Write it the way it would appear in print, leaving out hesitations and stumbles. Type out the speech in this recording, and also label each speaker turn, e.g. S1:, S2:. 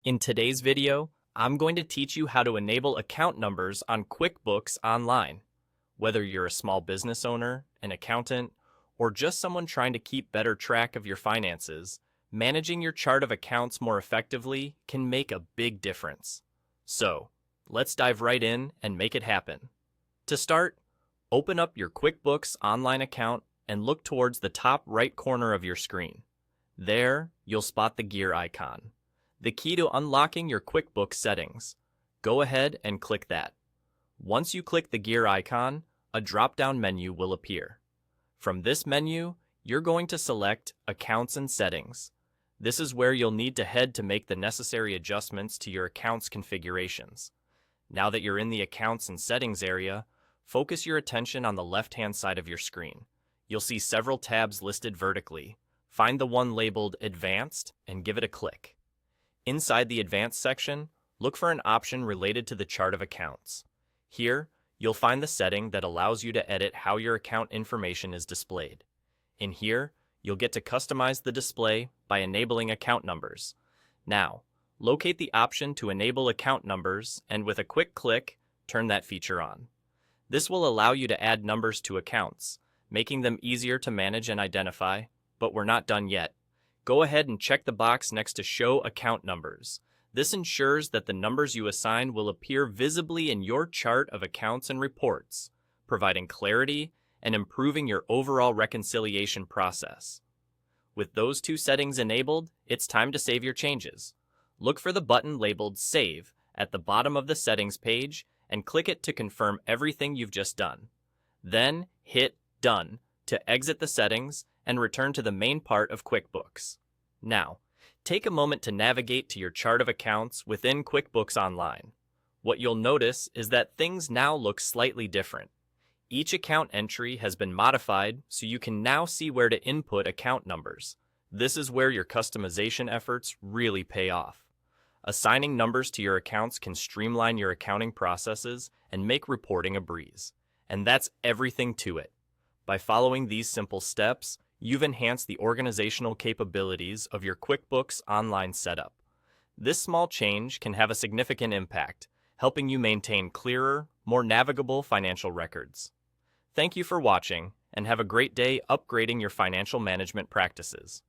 S1: In today's video, I'm going to teach you how to enable account numbers on QuickBooks Online. Whether you're a small business owner, an accountant, or just someone trying to keep better track of your finances, managing your chart of accounts more effectively can make a big difference. So, let's dive right in and make it happen. To start, open up your QuickBooks Online account and look towards the top right corner of your screen. There, you'll spot the gear icon, the key to unlocking your QuickBooks settings. Go ahead and click that. Once you click the gear icon, a drop-down menu will appear. From this menu, you're going to select Accounts and Settings. This is where you'll need to head to make the necessary adjustments to your account's configurations. Now that you're in the Accounts and Settings area, focus your attention on the left-hand side of your screen. You'll see several tabs listed vertically. Find the one labeled Advanced and give it a click. Inside the Advanced section, look for an option related to the chart of accounts. Here, you'll find the setting that allows you to edit how your account information is displayed. In here, you'll get to customize the display by enabling account numbers. Now, locate the option to enable account numbers and with a quick click, turn that feature on. This will allow you to add numbers to accounts, making them easier to manage and identify, but we're not done yet. Go ahead and check the box next to Show Account Numbers. This ensures that the numbers you assign will appear visibly in your chart of accounts and reports, providing clarity and improving your overall reconciliation process. With those two settings enabled, it's time to save your changes. Look for the button labeled Save at the bottom of the settings page and click it to confirm everything you've just done. Then hit Done to exit the settings and return to the main part of QuickBooks. Now, take a moment to navigate to your chart of accounts within QuickBooks Online. What you'll notice is that things now look slightly different. Each account entry has been modified so you can now see where to input account numbers. This is where your customization efforts really pay off. Assigning numbers to your accounts can streamline your accounting processes and make reporting a breeze. And that's everything to it. By following these simple steps, you've enhanced the organizational capabilities of your QuickBooks Online setup. This small change can have a significant impact, helping you maintain clearer, more navigable financial records. Thank you for watching, and have a great day upgrading your financial management practices.